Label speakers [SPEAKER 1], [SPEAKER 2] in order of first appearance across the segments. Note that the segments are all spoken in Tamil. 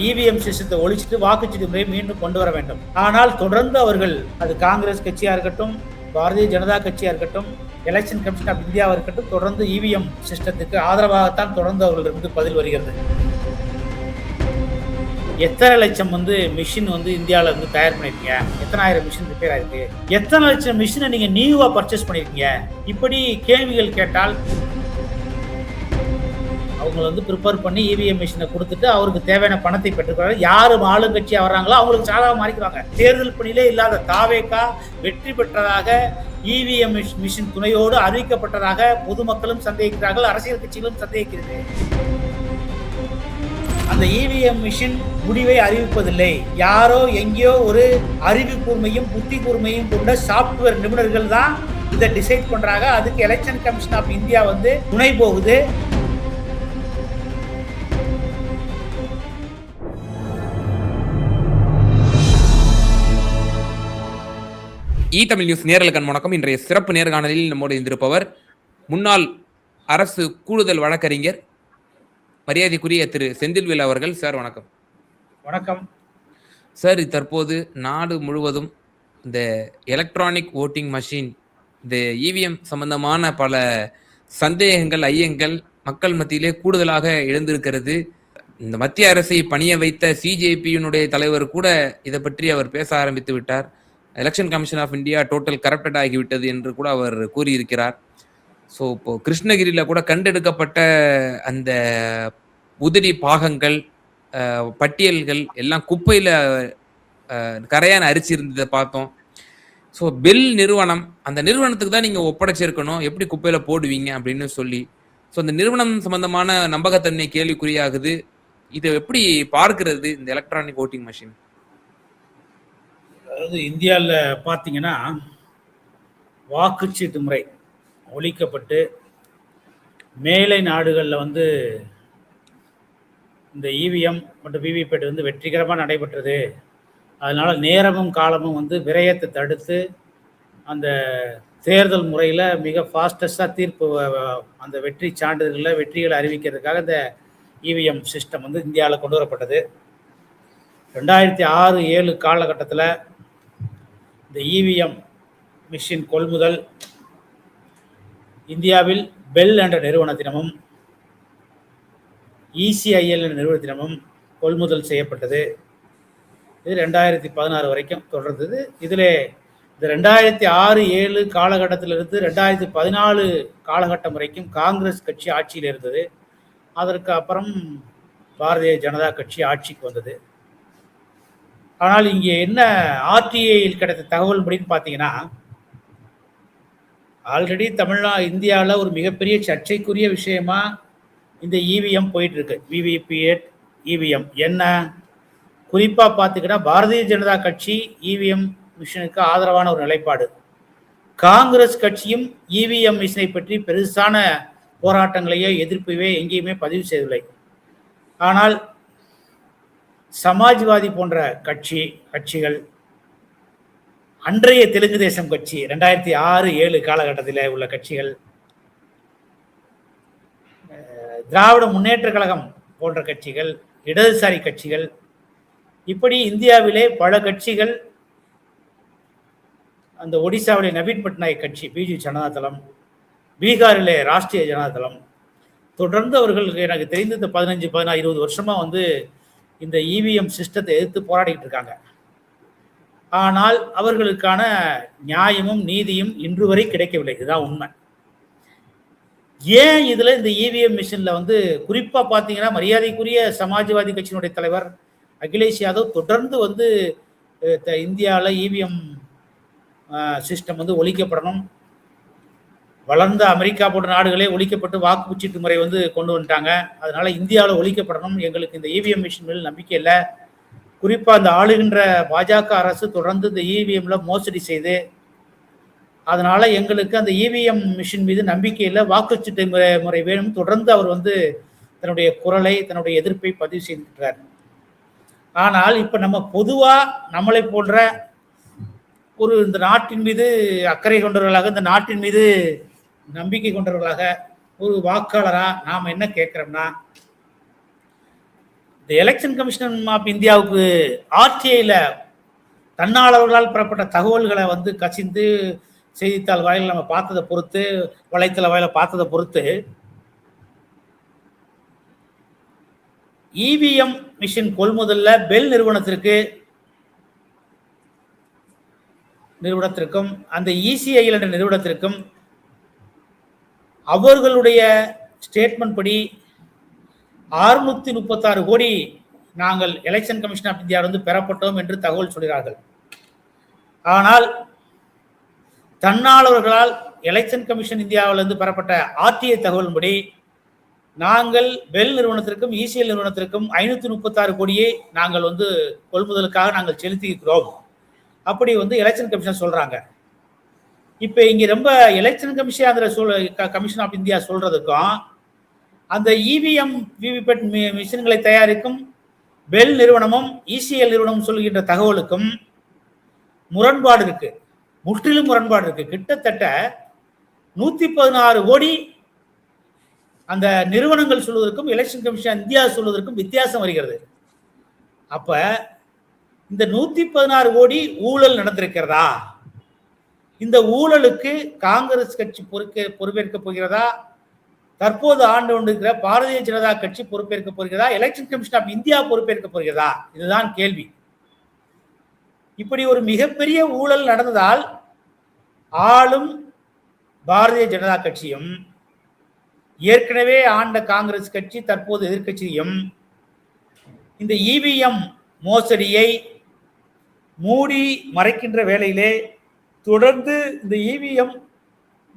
[SPEAKER 1] இவிஎம் சிஸ்டத்தை ஒழிச்சிட்டு வாக்குச்சீட்டு முறையை மீண்டும் கொண்டு வர வேண்டும். ஆனால் தொடர்ந்து அவர்கள், அது காங்கிரஸ் கட்சியா இருக்கட்டும், பாரதிய ஜனதா கட்சியா இருக்கட்டும், எலெக்ஷன் கமிஷன் ஆஃப் இந்தியாவா இருக்கட்டும், தொடர்ந்து இவிஎம் சிஸ்டத்துக்கு ஆதரவாகத்தான் தொடர்ந்து அவர்களிருந்து பதில் வருகிறது. எத்தனை லட்சம் மிஷின் இந்தியாவில் தயார் பண்ணிருக்கீங்க? எத்தனை ஆயிரம் மிஷின் ரிப்பேர் ஆயிருக்கு? எத்தனை லட்சம் மிஷினை நீங்க நியூவா பர்ச்சேஸ் பண்ணிருக்கீங்க? இப்படி கேள்விகள் கேட்டால் அவங்க ப்ரிப்பேர் பண்ணி இவிஎம் மிஷினை கொடுத்துட்டு அவருக்கு தேவையான பணத்தை பெற்றுக்கிறாங்க. யாரு ஆளுங்கட்சியா வர்றாங்களோ அவங்களுக்கு சாதகமாக மாறிக்கிறாங்க. தேர்தல் பணியிலே இல்லாத தாவேகா வெற்றி பெற்றதாக இவிஎம் மிஷின் துணையோடு அறிவிக்கப்பட்டதாக பொதுமக்களும் சந்தேகிக்கிறார்கள், அரசியல் கட்சிகளும் சந்தேகிக்கிறது. அந்த இவிஎம் மிஷின் முடிவை அறிவிப்பதில்லை. யாரோ எங்கேயோ ஒரு அறிவு கூர்மையும் புத்தி கூர்மையும் கொண்ட சாப்ட்வேர் நிபுணர்கள் தான் இதை டிசைட் பண்றாங்க. அதுக்கு எலெக்ஷன் கமிஷன் ஆஃப் இந்தியா துணை போகுது.
[SPEAKER 2] தமிழ் நியூஸ் நேரலுக்கு வணக்கம். இன்றைய சிறப்பு நேர்காணலில் நம்மோடு இருந்திருப்பவர் முன்னாள் அரசு கூடுதல் வழக்கறிஞர் மரியாதைக்குரிய திரு செந்தில்வேல் அவர்கள். சார் வணக்கம்.
[SPEAKER 1] வணக்கம்
[SPEAKER 2] சார். தற்போது நாடு முழுவதும் இந்த எலக்ட்ரானிக் ஓட்டிங் மஷின், இந்த இவிஎம் சம்பந்தமான பல சந்தேகங்கள், ஐயங்கள் மக்கள் மத்தியிலே கூடுதலாக எழுந்திருக்கிறது. இந்த மத்திய அரசை பணிய வைத்த சிஜேபியினுடைய தலைவர் கூட இதை பற்றி அவர் பேச ஆரம்பித்து விட்டார். Election commission of India total corrupted ஆகிவிட்டது என்று கூட அவர் கூறியிருக்கிறார். ஸோ இப்போ கிருஷ்ணகிரியில் கூட கண்டெடுக்கப்பட்ட அந்த உதிரி பாகங்கள், பட்டியல்கள் எல்லாம் குப்பையில் கரையான அரிசி இருந்ததை பார்த்தோம். ஸோ பெல் நிறுவனம், அந்த நிறுவனத்துக்கு தான் நீங்கள் ஒப்படைச்சிருக்கணும், எப்படி குப்பையில் போடுவீங்க அப்படின்னு சொல்லி. ஸோ அந்த நிறுவனம் சம்பந்தமான நம்பகத்தன்மை கேள்விக்குறியாகுது. இதை எப்படி பார்க்கிறது இந்த எலக்ட்ரானிக் ஓட்டிங் மஷின்?
[SPEAKER 1] அதாவது இந்தியாவில் பார்த்தீங்கன்னா வாக்குச்சீட்டு முறை ஒழிக்கப்பட்டு மேலை நாடுகளில் இந்த இவிஎம் மற்றும் விவிபேட் வெற்றிகரமாக நடைபெற்றது. அதனால் நேரமும் காலமும் விரயத்தை தடுத்து அந்த தேர்தல் முறையில் மிக ஃபாஸ்டஸ்டாக தீர்ப்பு, அந்த வெற்றி சான்றிதழ்களில் வெற்றிகளை அறிவிக்கிறதுக்காக இந்த இவிஎம் சிஸ்டம் இந்தியாவில் கொண்டு வரப்பட்டது. 2006-7 காலகட்டத்தில் இந்த இவிஎம் மிஷின் கொள்முதல் இந்தியாவில் பெல் என்ற நிறுவனத்தினமும் இசிஐஎல் என்ற நிறுவனத்தினமும் கொள்முதல் செய்யப்பட்டது. இது 2016 வரைக்கும் தொடர்ந்தது. இதில் இந்த 2006-7 காலகட்டத்திலிருந்து 2014 காலகட்டம் வரைக்கும் காங்கிரஸ் கட்சி ஆட்சியில் இருந்தது. அதற்கு அப்புறம் பாரதிய ஜனதா கட்சி ஆட்சிக்கு வந்தது. ஆனால் இங்கே என்ன ஆர்டிஐயில் கிடைத்த தகவல் அப்படின்னு பார்த்தீங்கன்னா, ஆல்ரெடி இந்தியாவில் ஒரு மிகப்பெரிய சர்ச்சைக்குரிய விஷயமா இந்த இவிஎம் போயிட்டு இருக்கு. விவிபிஏட் இவிஎம் என்ன குறிப்பாக பார்த்துக்கிட்டா, பாரதிய ஜனதா கட்சி இவிஎம் மிஷினுக்கு ஆதரவான ஒரு நிலைப்பாடு. காங்கிரஸ் கட்சியும் இவிஎம் மிஷினை பற்றி பெருசான போராட்டங்களையோ எதிர்ப்பையோ எங்கேயுமே பதிவு செய்யவில்லை. ஆனால் சமாஜ்வாதி போன்ற கட்சிகள், அன்றைய தெலுங்கு தேசம் கட்சி 2006-7 காலகட்டத்தில் உள்ள கட்சிகள், திராவிட முன்னேற்ற கழகம் போன்ற கட்சிகள், இடதுசாரி கட்சிகள், இப்படி இந்தியாவிலே பல கட்சிகள், அந்த ஒடிசாவிலே நவீன் பட்நாயக் கட்சி பிஜு ஜனதா தளம், பீகாரிலே ராஷ்டிரிய ஜனதா தளம், தொடர்ந்து அவர்களுக்கு எனக்கு தெரிந்து 15-20 வருஷமா இந்த இவிஎம் சிஸ்டத்தை எதிர்த்து போராடிட்டு இருக்காங்க. ஆனால் அவர்களுக்கான நியாயமும் நீதியும் இன்று வரை கிடைக்கவில்லை. இதுதான் உண்மை. ஏன் இதுல இந்த இவிஎம் மிஷின்ல குறிப்பா பாத்தீங்கன்னா, மரியாதைக்குரிய சமாஜ்வாதி கட்சியினுடைய தலைவர் அகிலேஷ் யாதவ் தொடர்ந்து இந்தியாவில் இவிஎம் சிஸ்டம் ஒழிக்கப்படணும், வளர்ந்த அமெரிக்கா போன்ற நாடுகளே ஒழிக்கப்பட்டு வாக்குச்சீட்டு முறை கொண்டு வந்துட்டாங்க, அதனால இந்தியாவில் ஒழிக்கப்படணும், எங்களுக்கு இந்த இவிஎம் மிஷின் மேல் நம்பிக்கை இல்லை, குறிப்பாக அந்த ஆளுகின்ற பாஜக அரசு தொடர்ந்து இந்த இவிஎம்ல மோசடி செய்து, அதனால எங்களுக்கு அந்த இவிஎம் மிஷின் மீது நம்பிக்கை இல்லை, வாக்குச்சீட்டு முறை வேணும், தொடர்ந்து அவர் தன்னுடைய குரலை, தன்னுடைய எதிர்ப்பை பதிவு செய்திருக்கிறார். ஆனால் இப்ப நம்ம பொதுவா நம்மளை போன்ற ஒரு இந்த நாட்டின் மீது அக்கறை கொண்டவர்களாக, இந்த நாட்டின் மீது நம்பிக்கை கொண்டவர்களாக, ஒரு வாக்காளரா நாம் என்ன கேட்கிறோம்னா, இந்த எலெக்ஷன் கமிஷன் ஆஃப் இந்தியாவுக்கு ஆர்டிஐல தன்னாளர்களால் பெறப்பட்ட தகவல்களை வந்து கசிந்து செய்தித்தாள் வாயில நம்ம பார்த்ததை பொறுத்து, வலைத்தள வாயில பார்த்ததை பொறுத்து, இவிஎம் மிஷின் கொள்முதல்ல பெல் நிறுவனத்திற்கும் அந்த இசிஐஎல் என்ற நிறுவனத்திற்கும் அவர்களுடைய ஸ்டேட்மெண்ட் படி 636 கோடி நாங்கள் எலெக்ஷன் கமிஷன் ஆஃப் இந்தியாவிலிருந்து பெறப்பட்டோம் என்று தகவல் சொல்கிறார்கள். ஆனால் தன்னாளர்களால் எலெக்ஷன் கமிஷன் இந்தியாவிலிருந்து பெறப்பட்ட ஆர்டிஐ தகவலின்படி நாங்கள் பெல் நிறுவனத்திற்கும் இசிஎல் நிறுவனத்திற்கும் 536 கோடியை நாங்கள் வந்து கொள்முதலுக்காக நாங்கள் செலுத்தியிருக்கிறோம். அப்படி வந்து எலெக்ஷன் கமிஷன் சொல்றாங்க. இப்ப இங்க ரொம்ப எலெக்ஷன் கமிஷன் ஆஃப் இந்தியா சொல்றதுக்கும் அந்த இவிஎம் விவிபேட் மிஷின்களை தயாரிக்கும் பெல் நிறுவனமும் இசிஎல் நிறுவனமும் சொல்கின்ற தகவலுக்கும் முரண்பாடு இருக்கு, முற்றிலும் முரண்பாடு இருக்கு. கிட்டத்தட்ட 116 கோடி அந்த நிறுவனங்கள் சொல்வதற்கும் எலெக்ஷன் கமிஷன் இந்தியா சொல்வதற்கும் வித்தியாசம் வருகிறது. அப்ப இந்த 116 கோடி ஊழல் நடந்திருக்கிறதா? இந்த ஊழலுக்கு காங்கிரஸ் கட்சி பொறுப்பேற்க போகிறதா? தற்போது ஆண்டு கொண்டிருக்கிற பாரதிய ஜனதா கட்சி பொறுப்பேற்க போகிறதா? எலெக்ஷன் கமிஷன் ஆஃப் இந்தியா பொறுப்பேற்க போகிறதா? இதுதான் கேள்வி. இப்படி ஒரு மிகப்பெரிய ஊழல் நடந்ததால் ஆளும் பாரதிய ஜனதா கட்சியும் ஏற்கனவே ஆண்ட காங்கிரஸ் கட்சி தற்போது எதிர்கட்சியும் இந்த இவிஎம் மோசடியை மூடி மறைக்கின்ற வேளையிலே தொடர்ந்து இந்த இவிஎம்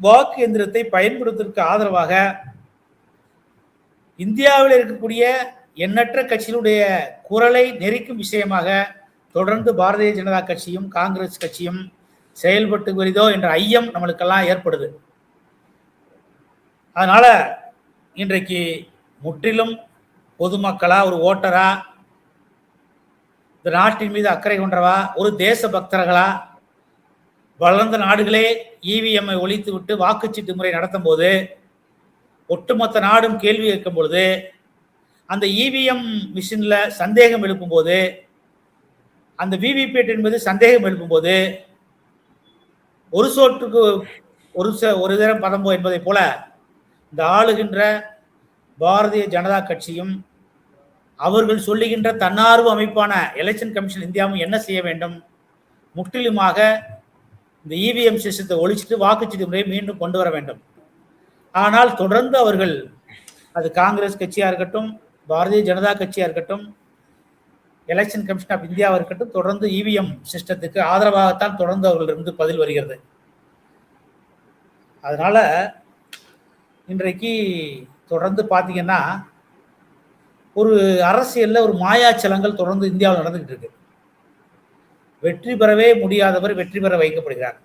[SPEAKER 1] வாக்கு எந்திரத்தை பயன்படுத்துவதற்கு ஆதரவாக இந்தியாவில் இருக்கக்கூடிய எண்ணற்ற கட்சிகளுடைய குரலை நெரிக்கும் விஷயமாக தொடர்ந்து பாரதிய ஜனதா கட்சியும் காங்கிரஸ் கட்சியும் செயல்பட்டு வருதோ என்ற ஐயம் நம்மளுக்கெல்லாம் ஏற்படுது. அதனால இன்றைக்கு முற்றிலும் பொதுமக்களா, ஒரு ஓட்டரா, இந்த நாட்டின் மீது அக்கறை கொண்டவா, ஒரு தேச பக்தர்களா, வளர்ந்த நாடுகளே இவிஎம்ஐ ஒழித்து விட்டு வாக்குச்சீட்டு முறை நடத்தும் போது ஒட்டுமொத்த நாடும் கேள்வி கேட்கும் பொழுது, அந்த இவிஎம் மிஷின்ல சந்தேகம் எழுப்பும் போது, அந்த விவிபேட் என்பது சந்தேகம் எழுப்பும் போது, ஒரு சோற்றுக்கு ஒரு தரம் பதம்போ என்பதை போல இந்த ஆளுகின்ற பாரதிய ஜனதா கட்சியும் அவர்கள் சொல்லுகின்ற தன்னார்வ அமைப்பான எலெக்ஷன் கமிஷன் இந்தியாவும் என்ன செய்ய வேண்டும்? முற்றிலுமாக இந்த இவிஎம் சிஸ்டத்தை ஒழிச்சிட்டு வாக்குச்சீட்டு முறையை மீண்டும் கொண்டு வர வேண்டும். ஆனால் தொடர்ந்து அவர்கள், அது காங்கிரஸ் கட்சியா இருக்கட்டும், பாரதிய ஜனதா கட்சியா இருக்கட்டும், எலெக்ஷன் கமிஷன் ஆஃப் இந்தியாவா இருக்கட்டும், தொடர்ந்து இவிஎம் சிஸ்டத்துக்கு ஆதரவாகத்தான் தொடர்ந்து அவர்களிருந்து பதில் வருகிறது. அதனால இன்றைக்கு தொடர்ந்து பார்த்தீங்கன்னா ஒரு அரசியல்ல ஒரு மாயாச்சலங்கள் தொடர்ந்து இந்தியாவில் நடந்துகிட்டு இருக்கு. வெற்றி பெறவே முடியாதவர் வெற்றி பெற வைக்கப்படுகிறார்.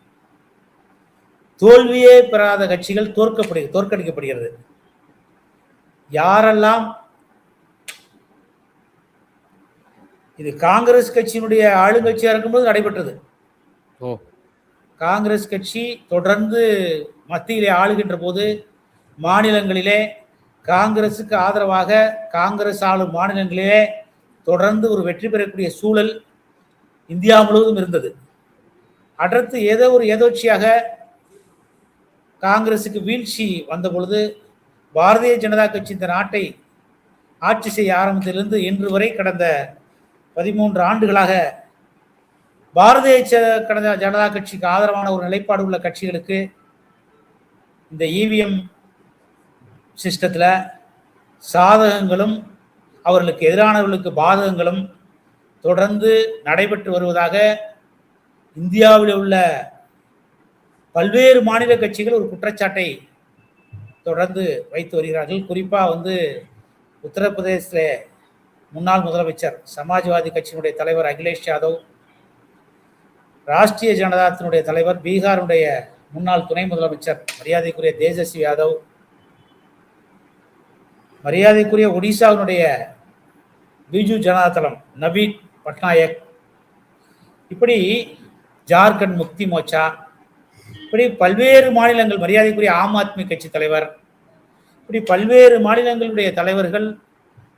[SPEAKER 1] தோல்வியே பெறாத கட்சிகள் தோற்கடிக்கப்படுகிறது. யாரெல்லாம் இது காங்கிரஸ் கட்சியினுடைய ஆளுங்கட்சியா இருக்கும்போது நடைபெற்றது. காங்கிரஸ் கட்சி தொடர்ந்து மத்தியிலே ஆளுகின்ற போது மாநிலங்களிலே காங்கிரசுக்கு ஆதரவாக காங்கிரஸ் ஆளும் மாநிலங்களிலே தொடர்ந்து ஒரு வெற்றி பெறக்கூடிய சூழல் இந்தியா முழுவதும் இருந்தது. அடுத்து ஏதோ ஒரு எதோச்சியாக காங்கிரசுக்கு வீழ்ச்சி வந்த பொழுது பாரதிய ஜனதா கட்சி இந்த நாட்டை ஆட்சி செய்ய ஆரம்பத்திலிருந்து இன்று வரை கடந்த 13 ஆண்டுகளாக பாரதிய ஜனதா கட்சிக்கு ஆதரவான ஒரு நிலைப்பாடு உள்ள கட்சிகளுக்கு இந்த இவிஎம் சிஸ்டத்தில் சாதகங்களும் அவர்களுக்கு எதிரானவர்களுக்கு பாதகங்களும் தொடர்ந்து நடைபெற்று வருவதாக இந்தியாவில் உள்ள பல்வேறு மாநில கட்சிகள் ஒரு குற்றச்சாட்டை தொடர்ந்து வைத்து வருகிறார்கள். குறிப்பாக உத்தரப்பிரதேசத்தில் முன்னாள் முதலமைச்சர் சமாஜ்வாதி கட்சியினுடைய தலைவர் அகிலேஷ் யாதவ், ராஷ்டிரிய ஜனதாத்தினுடைய தலைவர் பீகாருடைய முன்னாள் துணை முதலமைச்சர் மரியாதைக்குரிய தேஜஸ்வி யாதவ், மரியாதைக்குரிய ஒடிசாவினுடைய பிஜு ஜனதா தளம் நவீன் பட்நாயக், இப்படி ஜார்க்கண்ட் முக்தி மோர்ச்சா, இப்படி பல்வேறு மாநிலங்கள், மரியாதைக்குரிய ஆம் ஆத்மி கட்சி தலைவர், இப்படி பல்வேறு மாநிலங்களுடைய தலைவர்கள்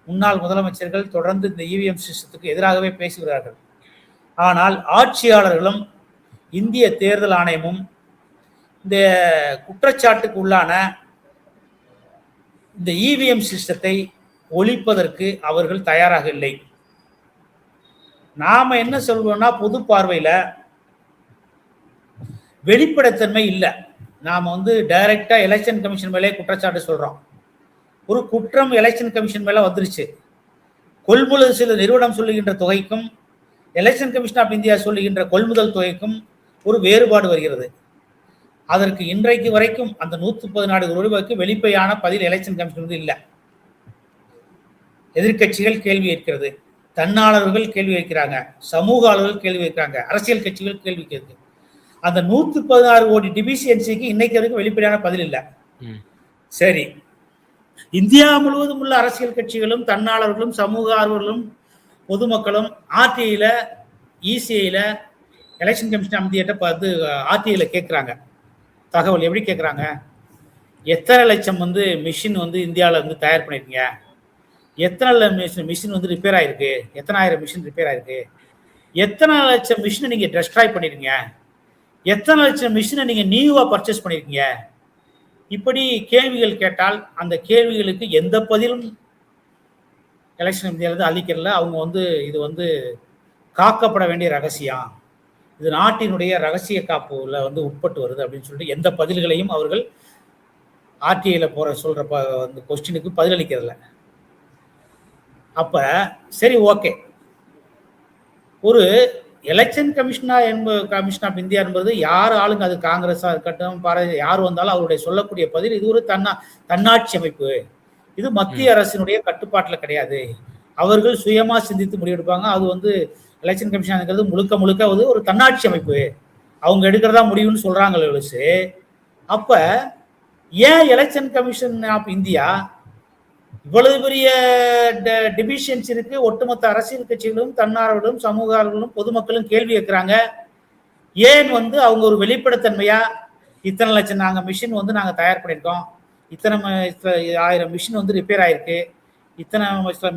[SPEAKER 1] முன்னாள் முதலமைச்சர்கள் தொடர்ந்து இந்த இவிஎம் சிஸ்டத்துக்கு எதிராகவே பேசுகிறார்கள். ஆனால் ஆட்சியாளர்களும் இந்திய தேர்தல் ஆணையமும் இந்த குற்றச்சாட்டுக்கு உள்ளான இந்த இவிஎம் சிஸ்டத்தை ஒழிப்பதற்கு அவர்கள் தயாராக இல்லை. நாம என்ன சொல்வோம்னா, பொது பார்வையில வெளிப்படைத்தன்மை இல்லை. நாம டைரக்டா எலெக்ஷன் கமிஷன் மேலே குற்றச்சாட்டு சொல்றோம். ஒரு குற்றம் எலெக்ஷன் கமிஷன் மேல வந்துருச்சு. கொள்முதல் சில நிறுவனம் சொல்லுகின்ற தொகைக்கும் எலெக்ஷன் கமிஷன் ஆஃப் இந்தியா சொல்லுகின்ற கொள்முதல் தொகைக்கும் ஒரு வேறுபாடு வருகிறது. அதற்கு இன்றைக்கு வரைக்கும் அந்த 114 கோடி ரூபாய்க்கு வெளிப்படையான பதில் எலெக்ஷன் கமிஷன் இல்லை. எதிர்கட்சிகள் கேள்வி கேட்கிறது, தன்னாளர்கள் கேள்வி கேட்கிறாங்க, சமூக ஆளர்கள் கேள்வி கேட்கிறாங்க, அரசியல் கட்சிகள் கேள்வி கேட்கு. அந்த 116 கோடி டிபிசிஎன்சிக்கு இன்னைக்கு வரைக்கும் வெளிப்படையான பதில் இல்லை. சரி, இந்தியா முழுவதும் உள்ள அரசியல் கட்சிகளும் தன்னாளர்களும் சமூக ஆர்வலர்களும் பொதுமக்களும் ஆர்டிஐல இசிஐல எலெக்ஷன் கமிஷன் அமைதியிட்ட பார்த்து ஆர்டிஐல கேட்குறாங்க. தகவல் எப்படி கேட்குறாங்க? எத்தனை லட்சம் மிஷின் இந்தியாவில் தயார் பண்ணியிருக்கீங்க, எத்தனை மிஷின் ரிப்பேர் ஆயிருக்கு, எத்தனை ஆயிரம் மிஷின் ரிப்பேர் ஆயிருக்கு, எத்தனை லட்சம் மிஷினை நீங்கள் டெஸ்ட்ராய் பண்ணிருக்கீங்க, எத்தனை லட்சம் மிஷினை நீங்கள் நியூவாக பர்ச்சேஸ் பண்ணியிருக்கீங்க. இப்படி கேள்விகள் கேட்டால் அந்த கேள்விகளுக்கு எந்த பதிலும் எலெக்ஷன் இந்தியாவிலிருந்து அளிக்கிறதுல அவங்க இது காக்கப்பட வேண்டிய ரகசியம், இது நாட்டினுடைய ரகசிய காப்புல உட்பட்டு வருது அப்படின்னு சொல்லிட்டு எந்த பதில்களையும் அவர்கள் ஆர்டிஐல சொல்ற கொஸ்டினுக்கு பதிலளிக்கிறதில்ல. அப்ப சரி, ஓகே, ஒரு எலெக்ஷன் கமிஷன் ஆஃப் இந்தியா என்பது யார் ஆளுங்க, அது காங்கிரஸா இருக்கட்டும் பாரதிய யார் வந்தாலும் அவருடைய சொல்லக்கூடிய பதில் இது ஒரு தன்னாட்சி அமைப்பு, இது மத்திய அரசினுடைய கட்டுப்பாட்டில் கிடையாது, அவர்கள் சுயமா சிந்தித்து முடிவெடுப்பாங்க. அது எலெக்ஷன் கமிஷன் முழுக்க முழுக்க ஒரு தன்னாட்சி அமைப்பு, அவங்க எடுக்கிறதா முடிவுன்னு சொல்றாங்களே. அப்ப ஏன் எலெக்ஷன் கமிஷன் ஆஃப் இந்தியா இவ்வளவு பெரிய டிபிஷன்ஸ் இருக்கு, ஒட்டுமொத்த அரசியல் கட்சிகளும் தன்னார்வலர்களும் சமூக ஆர்வலர்களும் பொதுமக்களும் கேள்வி கேட்கிறாங்க. ஏன் அவங்க ஒரு வெளிப்படைத்தன்மையா இத்தனை லட்சம் நாங்க மிஷின் நாங்க தயார் பண்ணியிருக்கோம், இத்தனை 1000 மிஷின் ரிப்பேர் ஆயிருக்கு, இத்தனை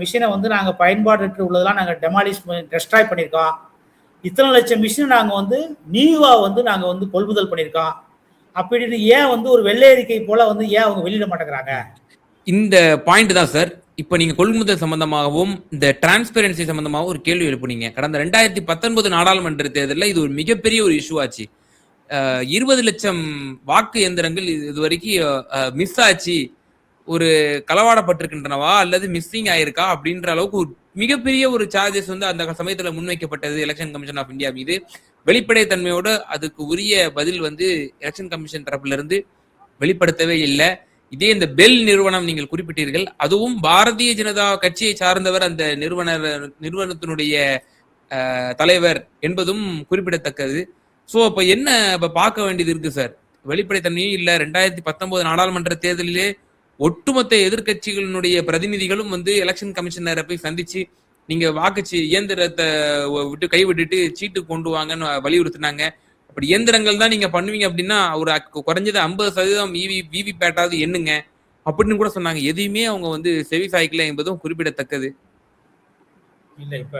[SPEAKER 1] மிஷினை நாங்க பயன்பாடு உள்ளதெல்லாம் நாங்க டெமாலிஷ் டெஸ்ட்ராய் பண்ணியிருக்கோம், இத்தனை லட்சம் மிஷினை நாங்க நியூவா நாங்க கொள்முதல் பண்ணியிருக்கோம் அப்படின்னு ஏன் ஒரு வெள்ளை அறிக்கை போல ஏன் அவங்க வெளியிட மாட்டேங்கிறாங்க?
[SPEAKER 2] இந்த பாயிண்ட் தான் சார். இப்ப நீங்க கொள்முதல் சம்பந்தமாகவும் இந்த டிரான்ஸ்பெரன்சி சம்பந்தமாகவும் ஒரு கேள்வி எழுப்புனீங்க. கடந்த 2019 நாடாளுமன்ற தேர்தலில் இது ஒரு மிகப்பெரிய ஒரு இஷ்யூ ஆச்சு. 20 லட்சம் வாக்கு எந்திரங்கள் இது வரைக்கும் மிஸ் ஆச்சு, ஒரு களவாடப்பட்டிருக்கின்றனவா அல்லது மிஸ்ஸிங் ஆயிருக்கா அப்படின்ற அளவுக்கு ஒரு மிகப்பெரிய ஒரு சார்ஜஸ் அந்த சமயத்துல முன்வைக்கப்பட்டது எலெக்ஷன் கமிஷன் ஆஃப் இந்தியா மீது. வெளிப்படைத்தன்மையோடு அதுக்கு உரிய பதில் எலெக்ஷன் கமிஷன் தரப்புல இருந்து வெளிப்படுத்தவே இல்லை. இதே இந்த பெல் நிறுவனம் நீங்கள் குறிப்பிட்டீர்கள், அதுவும் பாரதிய ஜனதா கட்சியை சார்ந்தவர் அந்த நிறுவனத்தினுடைய தலைவர் என்பதும் குறிப்பிடத்தக்கது. ஸோ அப்ப என்ன பார்க்க வேண்டியது இருக்கு சார்? வெளிப்படைத்தன்மையும் இல்லை. 2019 நாடாளுமன்ற தேர்தலிலே ஒட்டுமொத்த எதிர்கட்சிகளினுடைய பிரதிநிதிகளும் எலெக்ஷன் கமிஷனரை போய் சந்திச்சு நீங்க வாக்குச்சி இயந்திரத்தை கைவிட்டுட்டு சீட்டு கொண்டு வாங்கன்னு வலியுறுத்தினாங்க. அப்படி இயந்திரங்கள் தான் நீங்க பண்ணுவீங்க அப்படின்னா ஒரு குறைஞ்சது 50% விவி பேட்டாவது எண்ணுங்க அப்படின்னு கூட சொன்னாங்க. எதையுமே அவங்க செவி சாய்க்கல என்பதும் குறிப்பிடத்தக்கது.
[SPEAKER 1] இல்ல, இப்ப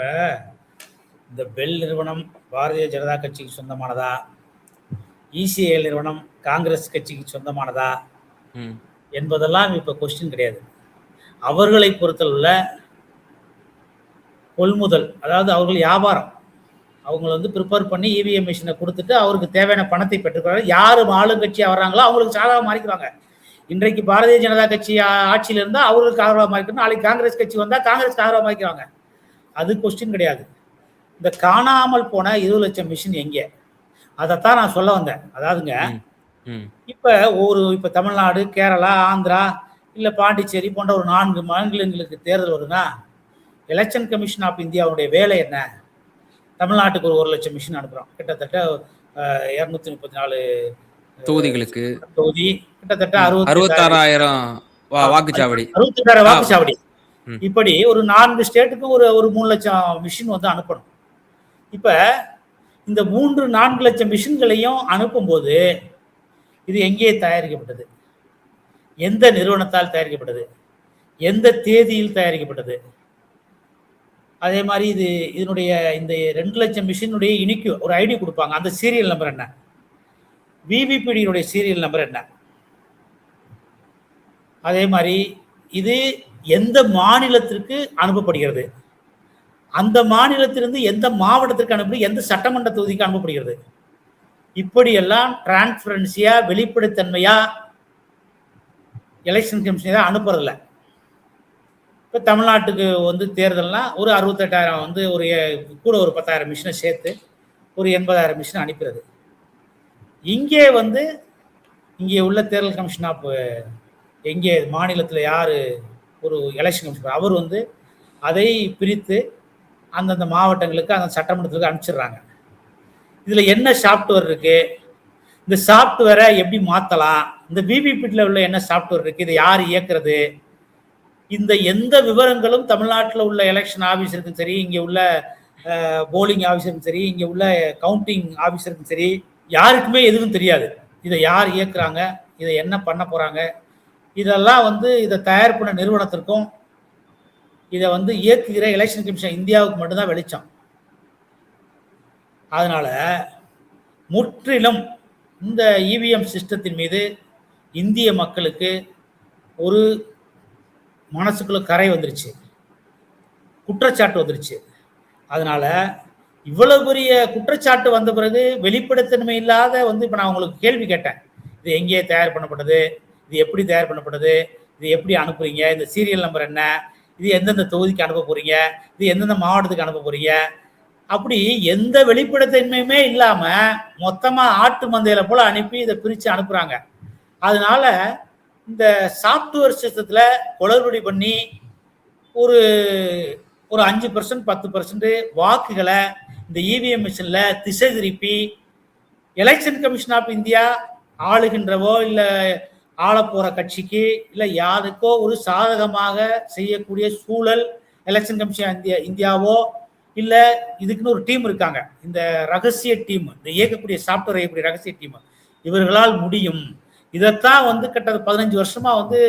[SPEAKER 1] இந்த பெல் நிறுவனம் பாரதிய ஜனதா கட்சிக்கு சொந்தமானதா, இசிஐ நிறுவனம் காங்கிரஸ் கட்சிக்கு சொந்தமானதா என்பதெல்லாம் இப்ப கொஸ்டின் கிடையாது. அவர்களை பொறுத்தளவுல கொள்முதல், அதாவது அவர்கள் வியாபாரம், அவங்க ப்ரிப்பேர் பண்ணி இவிஎம் மிஷினை கொடுத்துட்டு அவருக்கு தேவையான பணத்தை பெற்றுக்கிறாங்க. யாரு ஆளுங்கட்சியா வர்றாங்களோ அவங்களுக்கு சாதகமாக மாறிக்கிறாங்க. இன்றைக்கு பாரதிய ஜனதா கட்சி ஆட்சியில் இருந்தால் அவர்களுக்கு ஆதரவாக மாறிக்கணும், நாளைக்கு காங்கிரஸ் கட்சி வந்தால் காங்கிரஸ்க்கு ஆதரவாக மாறிக்கிறாங்க. அது கொஸ்டின் கிடையாது. இந்த காணாமல் போன 20 லட்சம் மிஷின் எங்கே, அதைத்தான் நான் சொல்ல வந்தேன். அதாவதுங்க, இப்ப தமிழ்நாடு, கேரளா, ஆந்திரா இல்ல பாண்டிச்சேரி போன்ற ஒரு 4 மாநிலங்களுக்கு தேர்தல் வருதுன்னா எலெக்ஷன் கமிஷன் ஆஃப் இந்தியாவுடைய வேலை என்ன? தமிழ்நாட்டுக்கு ஒரு 1 லட்சம் மிஷின் அனுப்புறோம், கிட்டத்தட்ட 234
[SPEAKER 2] தொகுதிகளுக்கு
[SPEAKER 1] தொகுதி, கிட்டத்தட்ட
[SPEAKER 2] 66,000 வாக்குச்சாவடி,
[SPEAKER 1] 66,000 வாக்குச்சாவடி. இப்படி ஒரு 4 ஸ்டேட்டுக்கும் ஒரு 3 லட்சம் மிஷின் அனுப்பணும். இப்ப இந்த 3-4 லட்சம் மிஷின்களையும் அனுப்பும்போது இது எங்கே தயாரிக்கப்பட்டது, எந்த நிறுவனத்தால் தயாரிக்கப்பட்டது, எந்த தேதியில் தயாரிக்கப்பட்டது, அதே மாதிரி இதனுடைய இந்த 2 லட்சம் மிஷினுடைய யூனிக் ஒரு ஐடி கொடுப்பாங்க, அந்த சீரியல் நம்பர் என்ன, விவிபிடியுடைய சீரியல் நம்பர் என்ன, அதே மாதிரி இது எந்த மாநிலத்திற்கு அனுப்பப்படுகிறது, அந்த மாநிலத்திலிருந்து எந்த மாவட்டத்திற்கு அனுப்பி எந்த சட்டமன்ற தொகுதிக்கு அனுப்பப்படுகிறது, இப்படியெல்லாம் டிரான்ஸ்பரன்சியா வெளிப்படைத்தன்மையா எலெக்ஷன் கமிஷன் அனுப்புறதில்ல. இப்போ தமிழ்நாட்டுக்கு வந்து தேர்தல்னா ஒரு 68,000 வந்து ஒரு கூட ஒரு 10,000 மிஷினை சேர்த்து ஒரு 80,000 மிஷினை அனுப்புறது. இங்கே வந்து இங்கே உள்ள தேர்தல் கமிஷன் ஆஃப் எங்கே மாநிலத்தில் யார் ஒரு எலெக்ஷன் கமிஷனர் அவர் வந்து அதை பிரித்து அந்தந்த மாவட்டங்களுக்கு அந்த சட்டமன்றத்துக்கு அனுப்பிச்சிடுறாங்க. இதில் என்ன சாஃப்ட்வேர் இருக்குது, இந்த சாஃப்ட்வேரை எப்படி மாற்றலாம், இந்த விவிபிடியில் உள்ள என்ன சாஃப்ட்வேர் இருக்குது, இதை யார் இயக்குறது, இந்த எந்த விவரங்களும் தமிழ்நாட்டில் உள்ள எலெக்ஷன் ஆஃபீஸருக்கும் சரி, இங்கே உள்ள போலிங் ஆஃபீஸருக்கும் சரி, இங்கே உள்ள கவுண்டிங் ஆஃபீஸருக்கும் சரி, யாருக்குமே எதுவும் தெரியாது. இதை யார் இயக்குறாங்க, இதை என்ன பண்ண போகிறாங்க, இதெல்லாம் வந்து இதை தயார் பண்ண நிறுவனத்திற்கும் இதை வந்து இயக்குகிற எலெக்ஷன் கமிஷன் இந்தியாவுக்கு மட்டும்தான் வெளிச்சம். அதனால முற்றிலும் இந்த இவிஎம் சிஸ்டத்தின் மீது இந்திய மக்களுக்கு ஒரு மனசுக்குள்ள கரை வந்துருச்சு, குற்றச்சாட்டு வந்துருச்சு. அதனால இவ்வளவு பெரிய குற்றச்சாட்டு வந்த பிறகு வெளிப்படைத்தன்மை இல்லாத வந்து இப்போ நான் உங்களுக்கு கேள்வி கேட்டேன், இது எங்கே தயார் பண்ணப்பட்டது, இது எப்படி தயார் பண்ணப்படுது, இது எப்படி அனுப்புறீங்க, இந்த சீரியல் நம்பர் என்ன, இது எந்தெந்த தொகுதிக்கு அனுப்ப போறீங்க, இது எந்தெந்த மாவட்டத்துக்கு அனுப்ப போறீங்க, அப்படி எந்த வெளிப்படைத்தன்மையுமே இல்லாம மொத்தமா ஆட்டு மந்தையில போல அனுப்பி இதை பிரிச்சு அனுப்புறாங்க. அதனால இந்த சாஃப்ட்வேர் சிஸ்டத்துல குளறுபடி பண்ணி ஒரு ஒரு 5% 10% வாக்குகளை இந்த இவிஎம் மிஷின்ல திசை திருப்பி எலெக்ஷன் கமிஷன் ஆஃப் இந்தியா ஆளுகின்றவோ இல்ல ஆள போற கட்சிக்கு இல்ல யாருக்கோ ஒரு சாதகமாக செய்யக்கூடிய சூழல் எலெக்ஷன் கமிஷன் இந்தியாவோ இல்ல இதுக்குன்னு ஒரு டீம் இருக்காங்க, இந்த ரகசிய டீம், இந்த இயக்கக்கூடிய சாஃப்ட்வேர் இயக்கக்கூடிய ரகசிய டீம், இவர்களால் முடியும். இதைத்தான் வந்து கிட்ட 15 வருஷமா வந்து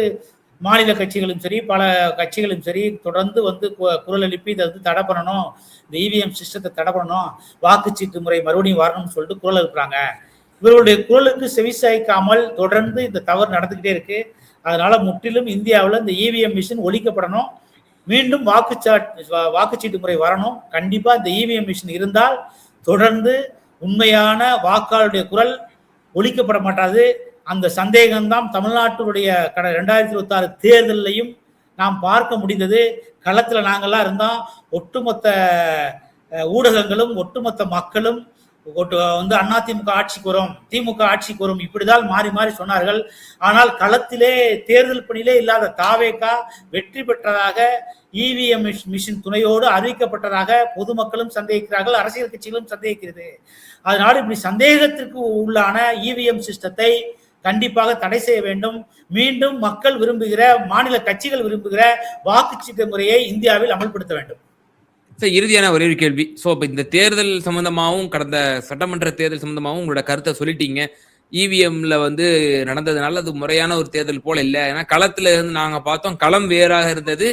[SPEAKER 1] மாநில கட்சிகளும் சரி பல கட்சிகளும் சரி தொடர்ந்து வந்து குரல் எழுப்பி இதை வந்து தடை பண்ணணும், இந்த இவிஎம் சிஸ்டத்தை தடை பண்ணணும், வாக்குச்சீட்டு முறை மறுபடியும் வரணும்னு சொல்லிட்டு குரல் எழுப்புறாங்க. இவர்களுடைய குரலுக்கு செவிசாய்க்காமல் தொடர்ந்து இந்த தவறு நடந்துகிட்டே இருக்கு. அதனால முற்றிலும் இந்தியாவில் இந்த இவிஎம் மிஷின் ஒழிக்கப்படணும், மீண்டும் வாக்குச்சீட்டு முறை வரணும். கண்டிப்பா இந்த இவிஎம் மிஷின் இருந்தால் தொடர்ந்து உண்மையான வாக்காளருடைய குரல் ஒழிக்கப்பட மாட்டாது. அந்த சந்தேகம்தான் தமிழ்நாட்டுடைய 2026 தேர்தலையும் நாம் பார்க்க முடிந்தது. களத்துல நாங்கள்லாம் இருந்தோம், ஒட்டுமொத்த ஊடகங்களும் ஒட்டுமொத்த மக்களும் வந்து அதிமுக ஆட்சிக்கு வரும், திமுக ஆட்சிக்கு வரும், இப்படிதான் மாறி மாறி சொன்னார்கள். ஆனால் களத்திலே தேர்தல் பணியிலே இல்லாத தாவேகா வெற்றி பெற்றதாக இவிஎம் மிஷின் துணையோடு அறிவிக்கப்பட்டதாக பொதுமக்களும் சந்தேகிக்கிறார்கள், அரசியல் கட்சிகளும் சந்தேகிக்கிறது. அதனால இப்படி சந்தேகத்திற்கு உள்ளான இவிஎம் சிஸ்டத்தை கண்டிப்பாக தடை செய்ய வேண்டும். மீண்டும் மக்கள் விரும்புகிற, மாநில கட்சிகள் விரும்புகிற வாக்குச்சீட்டு முறையை இந்தியாவில் அமல்படுத்த வேண்டும்.
[SPEAKER 2] சார், இறுதியான ஒரே ஒரு கேள்வி. ஸோ இப்போ இந்த தேர்தல் சம்பந்தமாகவும் கடந்த சட்டமன்ற தேர்தல் சம்பந்தமாகவும் உங்களோட கருத்தை சொல்லிட்டீங்க. இவிஎம்ல வந்து நடந்ததுனால அது முறையான ஒரு தேர்தல் போல இல்லை. ஏன்னா களத்துல இருந்து நாங்கள் பார்த்தோம், களம் வேறாக இருந்தது,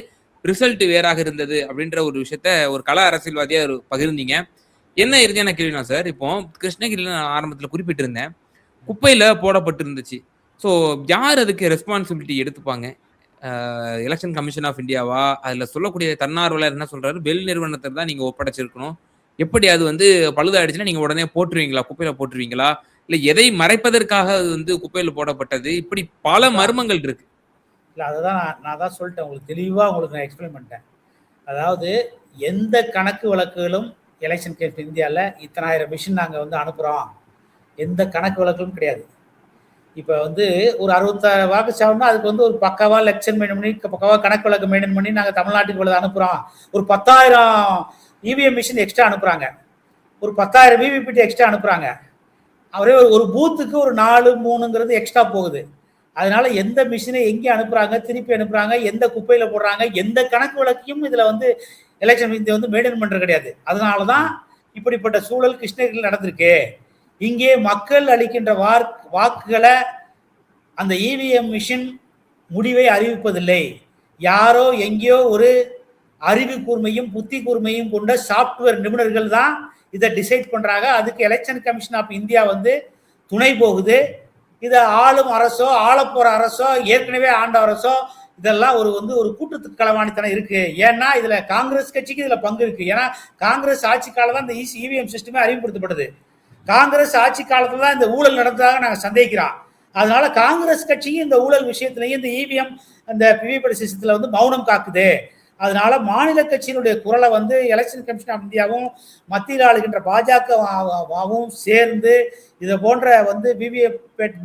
[SPEAKER 2] ரிசல்ட் வேறாக இருந்தது அப்படின்ற ஒரு விஷயத்த ஒரு கள அரசியல்வாதியா பகிர்ந்தீங்க. என்ன இறுதியான கேள்வினா சார், இப்போ கிருஷ்ணகிரியில் நான் ஆரம்பத்தில் குறிப்பிட்டிருந்தேன், குப்பையில போடப்பட்டு இருந்துச்சு. ஸோ யார் அதுக்கு ரெஸ்பான்சிபிலிட்டி எடுத்துப்பாங்க? எலெக்ஷன் கமிஷன் ஆஃப் இந்தியாவா? அதில் சொல்லக்கூடிய தன்னார்வலர் என்ன சொல்றாரு, பெல் நிறுவனத்தை தான் நீங்க ஒப்படைச்சிருக்கணும். எப்படி அது வந்து பழுதாயிடுச்சுன்னா நீங்க உடனே போட்டுருவீங்களா, குப்பையில போட்டுருவீங்களா, இல்லை எதை மறைப்பதற்காக அது வந்து குப்பையில போடப்பட்டது? இப்படி பல மர்மங்கள் இருக்கு.
[SPEAKER 1] இல்லை, அதுதான் நான் தான் சொல்லிட்டேன் உங்களுக்கு, தெளிவாக உங்களுக்கு நான் எக்ஸ்பிளைன் பண்ணிட்டேன். அதாவது எந்த கணக்கு வழக்குகளும் எலெக்ஷன் கேஸ் இந்தியாவில் 1000 மிஷின் நாங்கள் வந்து அனுப்புகிறோம், எந்த கணக்கு வழக்குகளும் கிடையாது. இப்போ வந்து ஒரு 66 வாக்கு சாப்பிட்னா அதுக்கு வந்து ஒரு பக்காவாக லெக்சன் மெயின்டைன் பண்ணி பக்காவாக கணக்கு வழக்கு மெயின்டைன் பண்ணி நாங்கள் தமிழ்நாட்டுக்கு இவ்வளோ அனுப்புகிறோம். ஒரு 10,000 இவிஎம் மிஷின் எக்ஸ்ட்ரா அனுப்புகிறாங்க, ஒரு 10,000 விவிபிடி எக்ஸ்ட்ரா அனுப்புகிறாங்க. அவரே ஒரு பூத்துக்கு ஒரு 4 3ங்கிறது எக்ஸ்ட்ரா போகுது. அதனால எந்த மிஷினை எங்கே அனுப்புகிறாங்க, திருப்பி அனுப்புகிறாங்க, எந்த குப்பையில் போடுறாங்க, எந்த கணக்கு வழக்கையும் இதில் வந்து எலெக்ஷன் இந்தியா வந்து மெயின்டைன் பண்ணுறது கிடையாது. அதனால தான் இப்படிப்பட்ட சூழல் கிருஷ்ணகிரியில் நடந்திருக்கு. இங்கே மக்கள் அளிக்கின்ற வாக்குகளை அந்த இவிஎம் மிஷின் முடிவை அறிவிப்பதில்லை. யாரோ எங்கேயோ ஒரு அறிவு கூர்மையும் புத்தி கூர்மையும் கொண்ட சாப்ட்வேர் நிபுணர்கள் தான் இதை டிசைட் பண்றாங்க. அதுக்கு எலெக்ஷன் கமிஷன் ஆஃப் இந்தியா வந்து துணை போகுது. இதை ஆளும் அரசோ ஆளப்போற அரசோ ஏற்கனவே ஆண்ட அரசோ இதெல்லாம் ஒரு கூட்டு களவாணித்தனம் இருக்கு. ஏன்னா இதுல காங்கிரஸ் கட்சிக்கு இதுல பங்கு இருக்கு. ஏன்னா காங்கிரஸ் ஆட்சி காலம் தான் இந்த இவிஎம் சிஸ்டமே அறிமுகப்படுத்தப்படுது. காங்கிரஸ் ஆட்சி காலத்துல தான் இந்த ஊழல் நடந்ததாக நாங்கள் சந்தேகிக்கிறோம். அதனால காங்கிரஸ் கட்சியும் இந்த ஊழல் விஷயத்திலையும் இந்த இவிஎம் அந்த விவிபேட் சிஸ்டத்துல வந்து மௌனம் காக்குது. அதனால மாநில கட்சியினுடைய குரலை வந்து எலெக்ஷன் கமிஷன் ஆஃப் இந்தியாவும் மத்தியில் ஆளுகின்ற பாஜகவும் சேர்ந்து இதை போன்ற வந்து விவிபேட்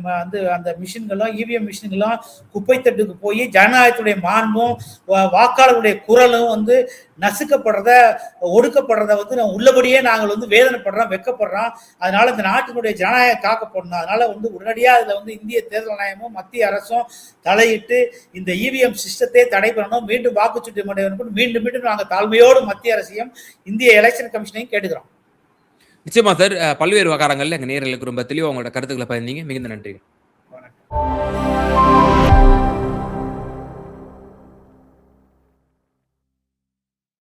[SPEAKER 1] வந்து அந்த மிஷின்களும் இவிஎம் மிஷின்களும் குப்பைத்தட்டுக்கு போய் ஜனநாயகத்துடைய மாண்பும் வாக்காளர்களுடைய குரலும் வந்து நசுக்கப்படுறத ஒடுக்கப்படுறத வந்து உள்ளபடியே நாங்கள் வந்து வேதனைப்படுறோம், வெக்கப்படுறோம். அதனால இந்த நாட்டினுடைய ஜனநாயகம் காக்கப்படணும். அதனால வந்து உடனடியாக இதுல வந்து இந்திய தேர்தல் ஆணையமும் மத்திய அரசும் தலையிட்டு இந்த இவிஎம் சிஸ்டத்தை தடை பண்ணணும். மீண்டும் வாக்குச்சீட்டு மீண்டும் மீண்டும் நாங்கள் தாழ்மையோடு மத்திய அரசையும் இந்திய எலெக்ஷன் கமிஷனையும் கேட்டுக்கிறோம்.
[SPEAKER 2] நிச்சயமா சார். பல்வேறு விவகாரங்கள்ல எங்க நேயர்களுக்கு ரொம்ப தெளிவா உங்களோட கருத்துக்களை பதிந்தீங்க. மிகுந்த நன்றி.
[SPEAKER 1] வணக்கம்.